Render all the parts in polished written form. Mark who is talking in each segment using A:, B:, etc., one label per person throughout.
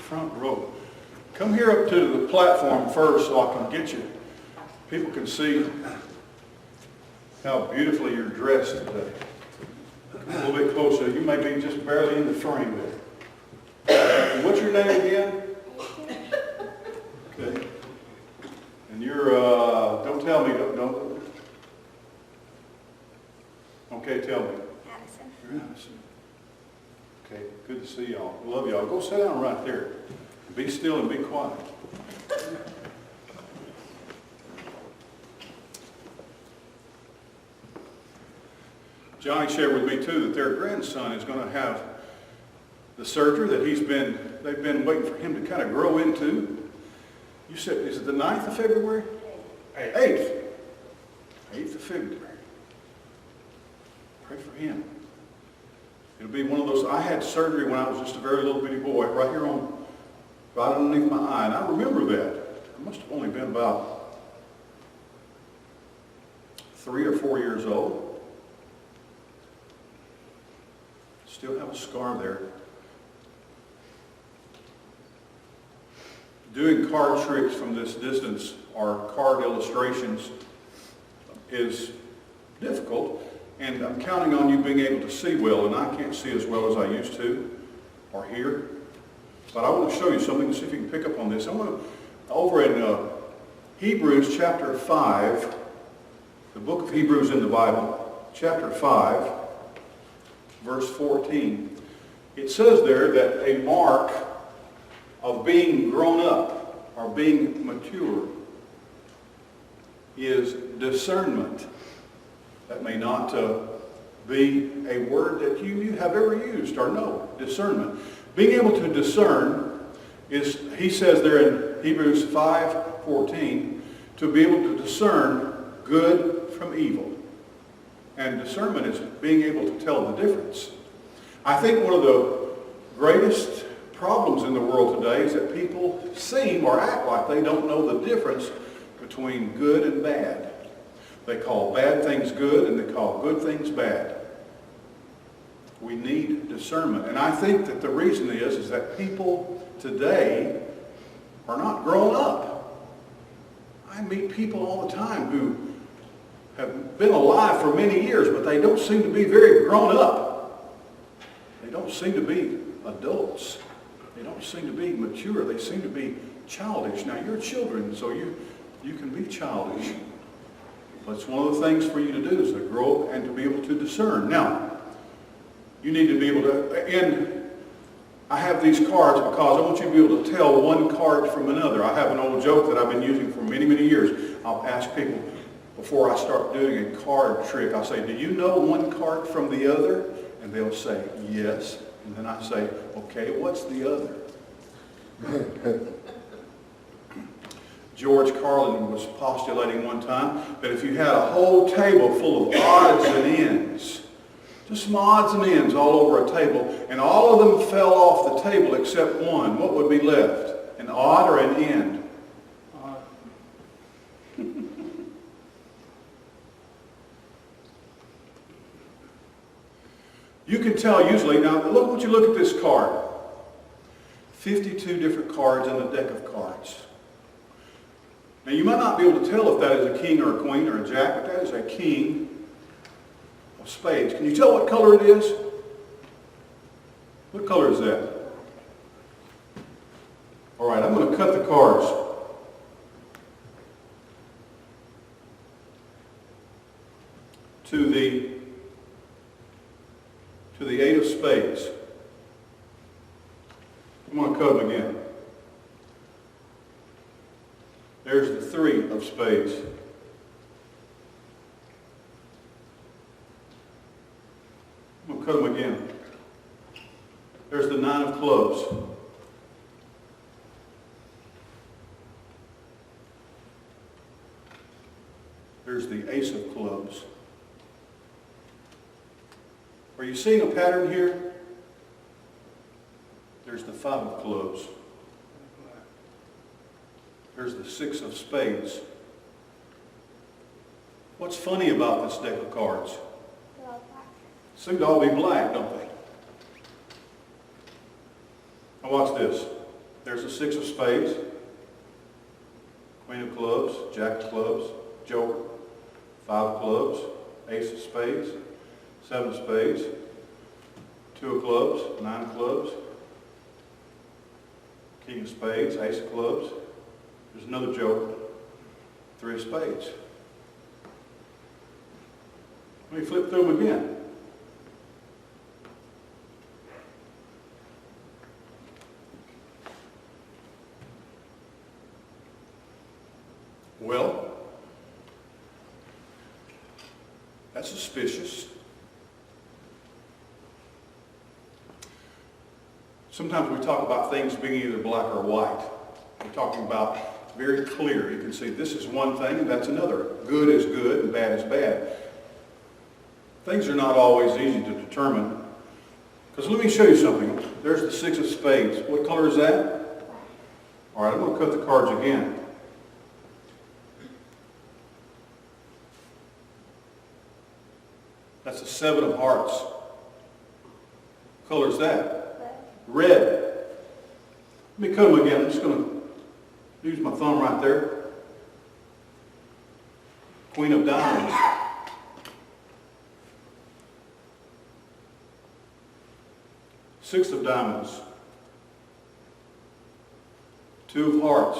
A: front row. Come here up to the platform first so I can get you. People can see how beautifully you're dressed today. Come a little bit closer. You may be just barely in the frame there. And what's your name again? Okay. And you're, don't tell me, don't. Okay, tell me.
B: Addison.
A: You're Addison. Okay, good to see y'all. Love y'all. Go sit down right there. Be still and be quiet. Johnny shared with me too that their grandson is going to have the surgery that they've been waiting for him to kind of grow into. You said, is it the 9th of February? 8th. 8th of February. Pray for him. It'll be one of those, I had surgery when I was just a very little bitty boy, right here right underneath my eye, and I remember that. I must have only been about 3 or 4 years old. Still have a scar there. Doing card tricks from this distance or card illustrations is difficult, and I'm counting on you being able to see well, and I can't see as well as I used to or hear. But I want to show you something to see if you can pick up on this. Over in Hebrews chapter 5, the book of Hebrews in the Bible, chapter 5, verse 14, it says there that a mark of being grown up or being mature is discernment. That may not be a word that you have ever used or know, discernment. Being able to discern is, he says there in Hebrews 5:14, to be able to discern good from evil. And discernment is being able to tell the difference. I think one of the greatest problems in the world today is that people seem or act like they don't know the difference between good and bad. They call bad things good and they call good things bad. We need discernment. And I think that the reason is that people today are not grown up. I meet people all the time who have been alive for many years, but they don't seem to be very grown up. They don't seem to be adults. They don't seem to be mature. They seem to be childish. Now, you're children, so you can be childish. But it's one of the things for you to do is to grow up and to be able to discern. Now, you need to be able to, and I have these cards because I want you to be able to tell one card from another. I have an old joke that I've been using for many, many years. I'll ask people before I start doing a card trick, I'll say, do you know one card from the other? And they'll say, yes. And then I say, okay, what's the other? George Carlin was postulating one time that if you had a whole table full of odds and ends, just some odds and ends all over a table, and all of them fell off the table except one, what would be left? An odd or an end? You can tell usually, now look, once you look at this card, 52 different cards in a deck of cards. Now you might not be able to tell if that is a king or a queen or a jack, but that is a king of spades. Can you tell what color it is? What color is that? All right, I'm going to cut the cards. To the 8 of spades. I'm going to cut them again. There's the 3 of spades. I'm going to cut them again. There's the 9 of clubs. There's the ace of clubs. Are you seeing a pattern here? There's the 5 of clubs. There's the 6 of spades. What's funny about this deck of cards?
B: They're all black.
A: Seem to all be black, don't they? Now watch this. There's a 6 of spades, Queen of clubs, Jack of clubs, Joker, 5 of clubs, Ace of spades, 7 of spades, 2 of clubs, 9 of clubs, King of spades, Ace of clubs. There's another Joker, 3 of spades. Let me flip through them again. Well, that's suspicious. Sometimes we talk about things being either black or white. We're talking about very clear. You can see this is one thing and that's another. Good is good and bad is bad. Things are not always easy to determine. Because let me show you something. There's the 6 of spades. What color is that? All right, I'm going to cut the cards again. That's the 7 of hearts. What color is that? Red. Let me cut them again. I'm just going to use my thumb right there. Queen of diamonds. Six of diamonds. 2 of hearts.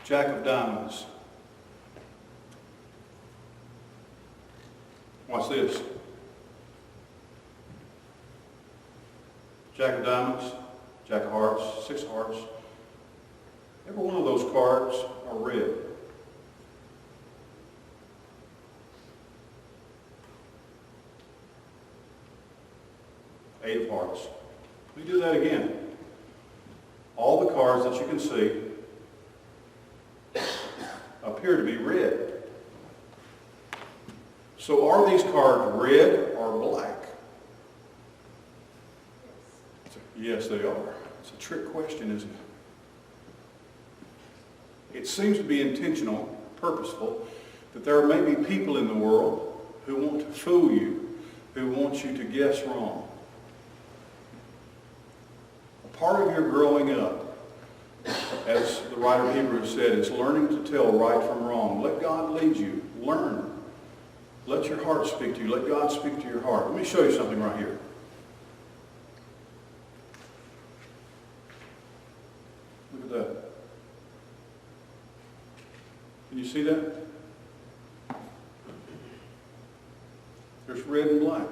A: Jack of diamonds. Watch this. Jack of diamonds, Jack of hearts, 6 of hearts. Every one of those cards are red. Eight of hearts. We do that again. All the cards that you can see appear to be red. So are these cards red or black? Yes, they are. It's a trick question, isn't it? It seems to be intentional, purposeful, that there may be people in the world who want to fool you, who want you to guess wrong. A part of your growing up, as the writer of Hebrews said, is learning to tell right from wrong. Let God lead you. Learn. Let your heart speak to you. Let God speak to your heart. Let me show you something right here. Look at that. Can you see that? There's red and black.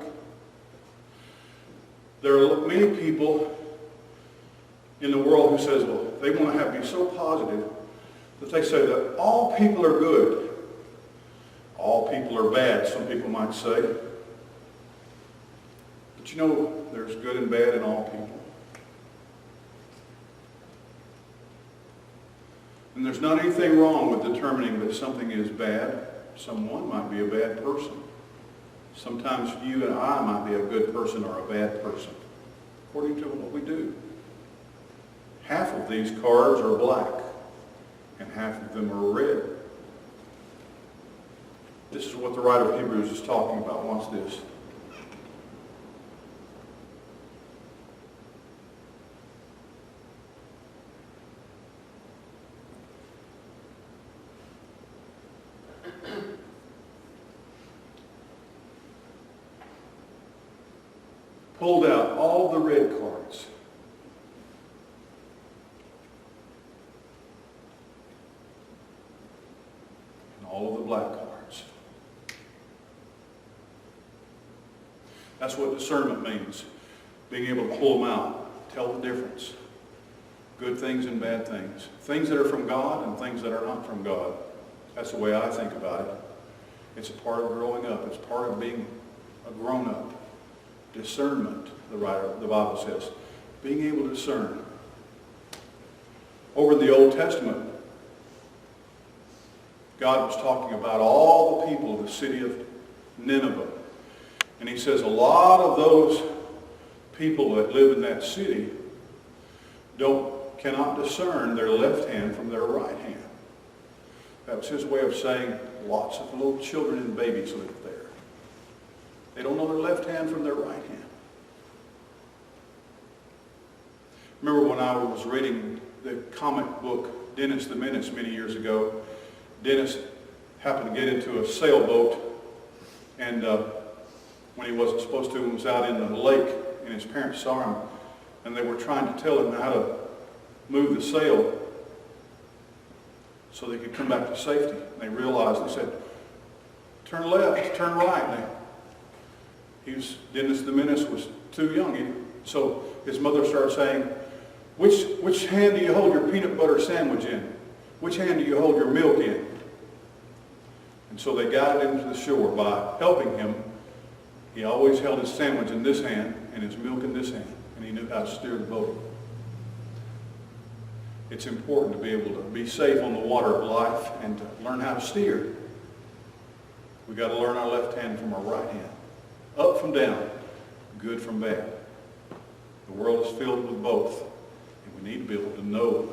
A: There are many people in the world who says, well, they want to be so positive that they say that all people are good. All people are bad, some people might say. But you know, there's good and bad in all people. And there's not anything wrong with determining that something is bad. Someone might be a bad person. Sometimes you and I might be a good person or a bad person, according to what we do. Half of these cards are black, and half of them are red. This is what the writer of Hebrews is talking about. Watch this. Pulled out all the red cards. And all of the black cards. That's what discernment means. Being able to pull them out, tell the difference. Good things and bad things. Things that are from God and things that are not from God. That's the way I think about it. It's a part of growing up. It's part of being a grown-up. Discernment, the Bible says. Being able to discern. Over in the Old Testament, God was talking about all the people of the city of Nineveh. And he says a lot of those people that live in that city cannot discern their left hand from their right hand. That was his way of saying lots of little children and babies live there. They don't know their left hand from their right hand. remember when I was reading the comic book Dennis the Menace many years ago. Dennis happened to get into a sailboat, and when he wasn't supposed to, he was out in the lake, and his parents saw him, and they were trying to tell him how to move the sail so they could come back to safety. And they realized, they said, turn left, turn right. Dennis the Menace was too young. So his mother started saying, which hand do you hold your peanut butter sandwich in? Which hand do you hold your milk in? And so they guided him to the shore by helping him. He always held his sandwich in this hand and his milk in this hand, and he knew how to steer the boat. It's important to be able to be safe on the water of life and to learn how to steer. We've got to learn our left hand from our right hand. Up from down, good from bad. The world is filled with both, and we need to be able to know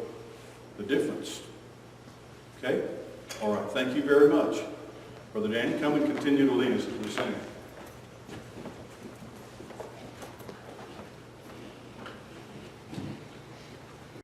A: the difference. Okay? All right, thank you very much. Brother Danny, come and continue to lead us as we sing.